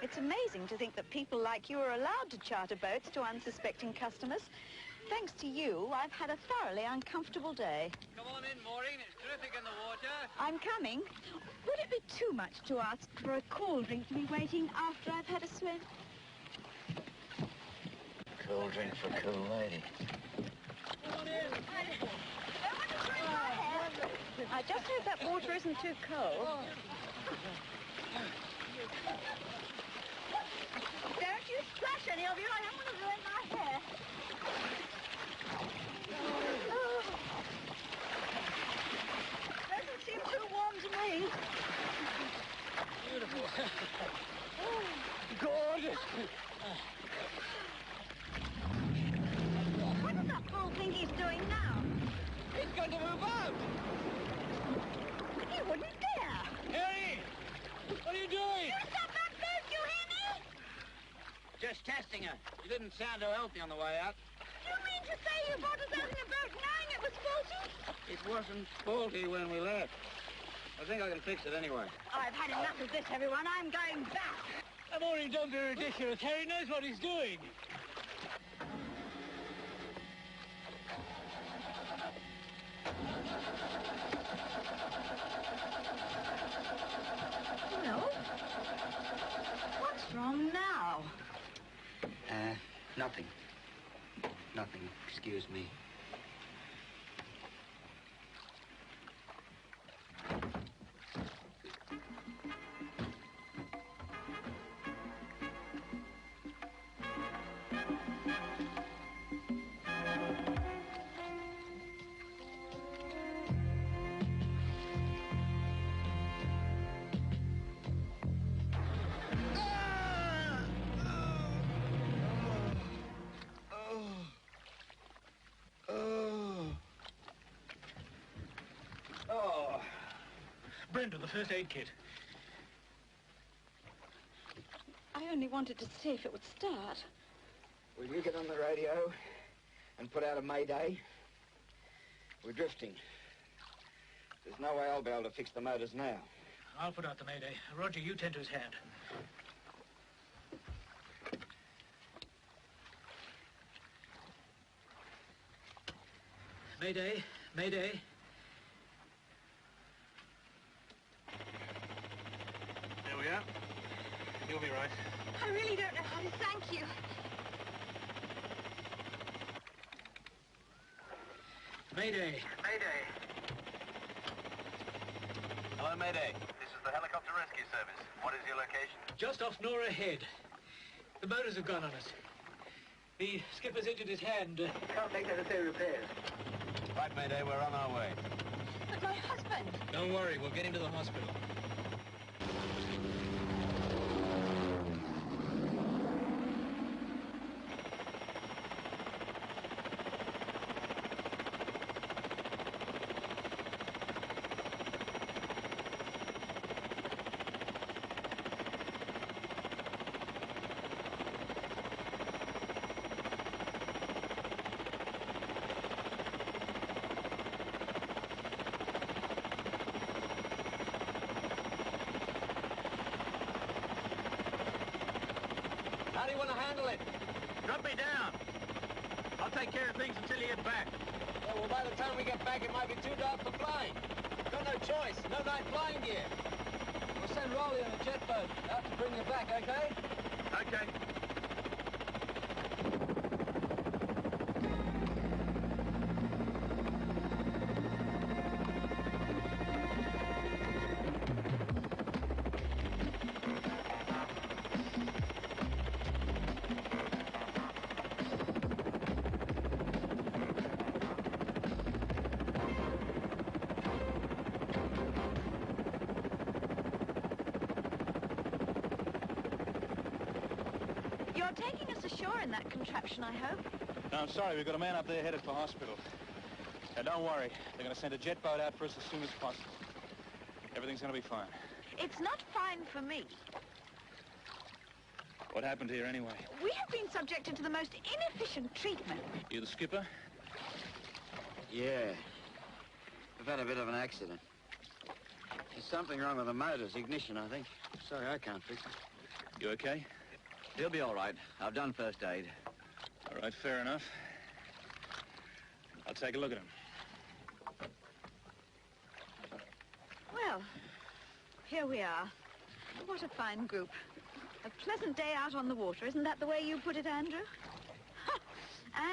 It's amazing to think that people like you are allowed to charter boats to unsuspecting customers. Thanks to you, I've had a thoroughly uncomfortable day. Come on in, Maureen. It's terrific in the water. I'm coming. Would it be too much to ask for a cool drink to be waiting after I've had a swim? Cool drink for a cool lady. Come on in. I just hope that water isn't too cold. Don't you splash any of you. I don't want to ruin my hair. Oh. Doesn't seem too warm to me. Beautiful. Gorgeous. What does that fool think he's doing now? He's going to move out. He wouldn't dare. Harry! What are you doing? You stop that boat, you hear me? Just testing her. You didn't sound too healthy on the way out. Do you mean to say you brought us out in a boat knowing it was faulty? It wasn't faulty when we left. I think I can fix it anyway. I've had enough of this, everyone. I'm going back. Maureen, don't be ridiculous. Harry knows what he's doing. Well, what's wrong now? Nothing. Nothing. Excuse me. Brenda, the first aid kit. I only wanted to see if it would start. Will you get on the radio and put out a mayday? We're drifting. There's no way I'll be able to fix the motors now. I'll put out the mayday. Roger, you tend to his hand. Mayday, mayday. There we are. You'll be right. I really don't know how to thank you. Mayday. Mayday. Hello, Mayday. This is the Helicopter Rescue Service. What is your location? Just off Nora Head. The motors have gone on us. The skipper's injured his hand. Can't make necessary repairs. Right, Mayday, we're on our way. But my husband... Don't worry, we'll get him to the hospital. How do you want to handle it? Drop me down. I'll take care of things until you get back. Yeah, well, by the time we get back, it might be too dark for flying. Got no choice. No night flying gear. We'll send Raleigh on a jet boat out to bring you back, okay? Okay. You're taking us ashore in that contraption, I hope. No, I'm sorry. We've got a man up there headed for hospital. Now, don't worry. They're going to send a jet boat out for us as soon as possible. Everything's going to be fine. It's not fine for me. What happened here anyway? We have been subjected to the most inefficient treatment. You the skipper? Yeah. We've had a bit of an accident. There's something wrong with the motor's ignition, I think. Sorry, I can't fix it. You okay? He'll be all right. I've done first aid. All right, fair enough. I'll take a look at him. Well, here we are. What a fine group. A pleasant day out on the water. Isn't that the way you put it, Andrew? Ha!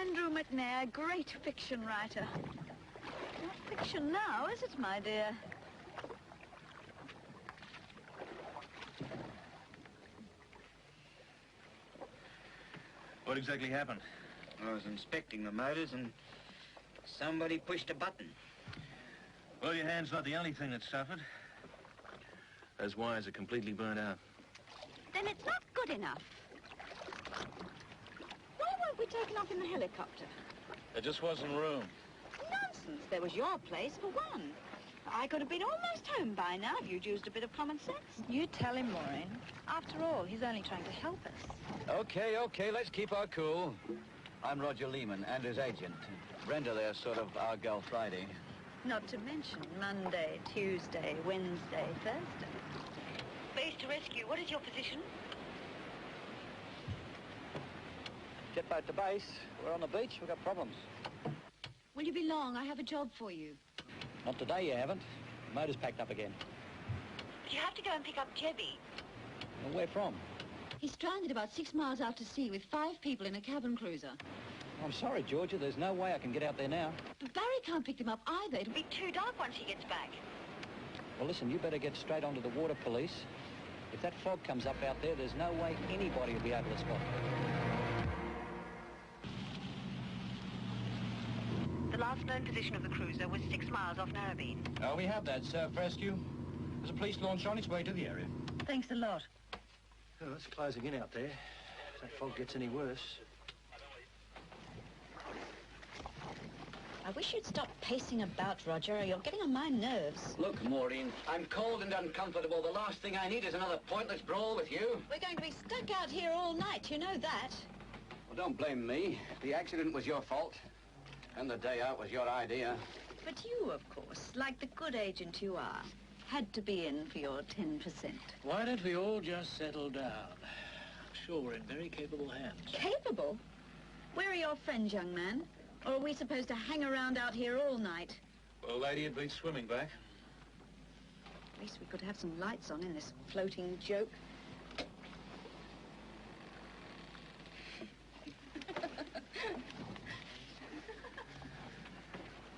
Andrew McNair, great fiction writer. Not fiction now, is it, my dear? What exactly happened? I was inspecting the motors and somebody pushed a button. Well, your hand's not the only thing that suffered. Those wires are completely burnt out. Then it's not good enough. Why weren't we taken off in the helicopter? There just wasn't room. Nonsense. There was your place for one. I could have been almost home by now if you'd used a bit of common sense. You tell him, Maureen. After all, he's only trying to help us. Okay, let's keep our cool. I'm Roger Lehman, Andrew's agent. Brenda there's sort of our girl Friday. Not to mention Monday, Tuesday, Wednesday, Thursday. Base to rescue. What is your position? Jet boat to base. We're on the beach. We've got problems. Will you be long? I have a job for you. Not today, you haven't. The motor's packed up again. You have to go and pick up Jebby. Well, where from? He's stranded about 6 miles out to sea with 5 people in a cabin cruiser. I'm sorry, Georgia. There's no way I can get out there now. But Barry can't pick them up either. It'll be too dark once he gets back. Well, listen, you better get straight onto the water police. If that fog comes up out there, there's no way anybody will be able to spot it. The last known position of the cruiser was 6 miles off Narrabeen. We have that, self-rescue. There's a police launch on its way to the area. Thanks a lot. Oh, it's closing in out there. If that fog gets any worse. I wish you'd stop pacing about, Roger, or you're getting on my nerves. Look, Maureen, I'm cold and uncomfortable. The last thing I need is another pointless brawl with you. We're going to be stuck out here all night, you know that. Well, don't blame me. The accident was your fault. And the day out was your idea. But you, of course, like the good agent you are, had to be in for your 10%. Why don't we all just settle down? I'm sure we're in very capable hands. Capable? Where are your friends, young man? Or are we supposed to hang around out here all night? Well, lady, it beats swimming back. At least we could have some lights on in this floating joke.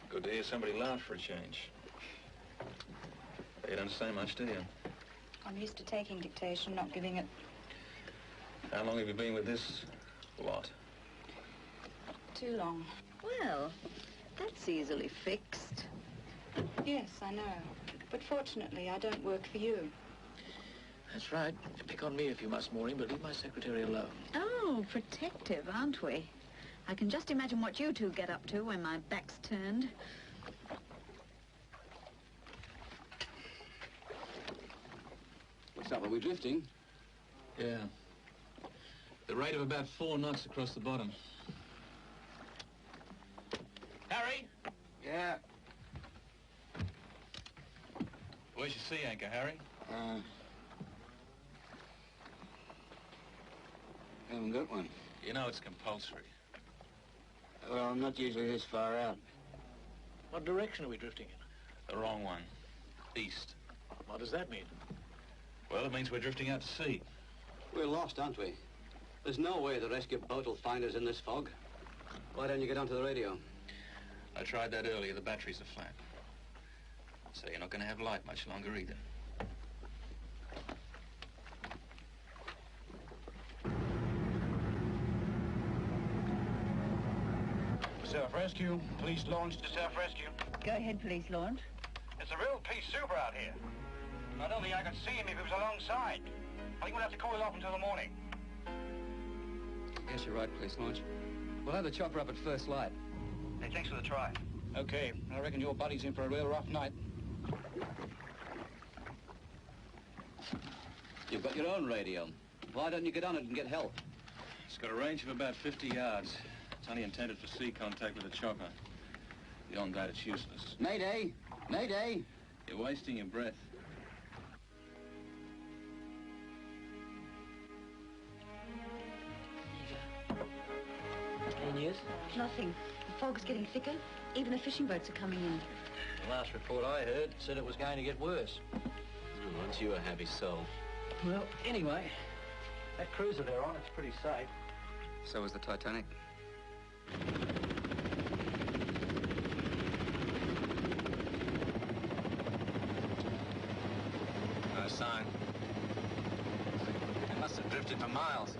Good to hear somebody laugh for a change. You don't say much, do you? I'm used to taking dictation, not giving it. How long have you been with this lot? Too long. Well, that's easily fixed. Yes, I know. But fortunately, I don't work for you. That's right. Pick on me if you must, Maureen, but leave my secretary alone. Oh, protective, aren't we? I can just imagine what you two get up to when my back's turned. What's up? Are we drifting? Yeah. The rate of about 4 knots across the bottom. Harry? Yeah. Where's your sea anchor, Harry? Haven't got one. You know it's compulsory. Well, I'm not usually this far out. What direction are we drifting in? The wrong one. East. What does that mean? Well, it means we're drifting out to sea. We're lost, aren't we? There's no way the rescue boat will find us in this fog. Why don't you get onto the radio? I tried that earlier. The batteries are flat. So you're not going to have light much longer either. Self-rescue. Police launch to self-rescue. Go ahead, police launch. It's a real police super out here. I don't think I could see him if he was alongside. I think we'll have to call it off until the morning. Yes, you're right, police launch. We'll have the chopper up at first light. Hey, thanks for the try. Okay, I reckon your buddy's in for a real rough night. You've got your own radio. Why don't you get on it and get help? It's got a range of about 50 yards. It's only intended for sea contact with a chopper. Beyond that, it's useless. Mayday! Mayday! You're wasting your breath. Any news? Nothing. The fog's getting thicker. Even the fishing boats are coming in. The last report I heard said it was going to get worse. Aren't you a happy soul? Well, anyway, that cruiser they're on, it's pretty safe. So was the Titanic. No sign. They must have drifted for miles.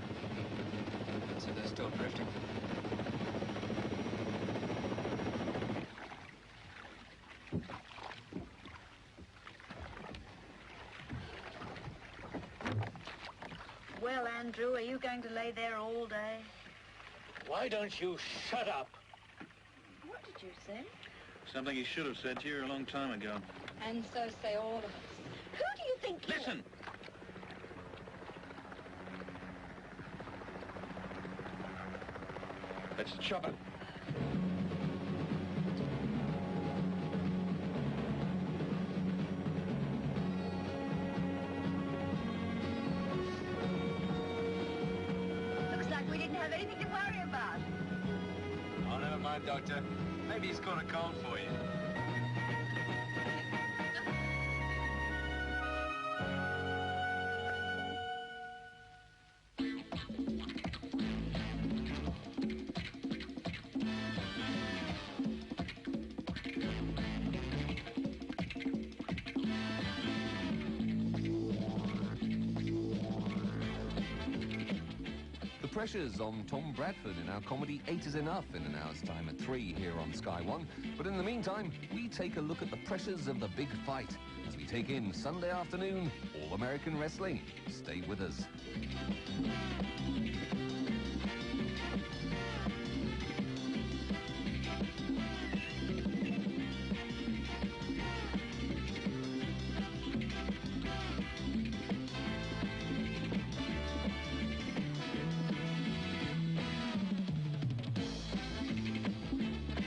So they're still drifting. Well, Andrew, are you going to lay there all day? Why don't you shut up? What did you say? Something he should have said to you a long time ago. And so say all of us. Who do you think you are? Listen! That's the chopper. Looks like we didn't have anything to worry about. Oh, never mind, Doctor. Maybe he's caught a cold for you. The pressures on Tom Bradford in our comedy 8 is Enough in an hour's time at 3 here on Sky One. But in the meantime, we take a look at the pressures of the big fight as we take in Sunday afternoon All-American Wrestling. Stay with us.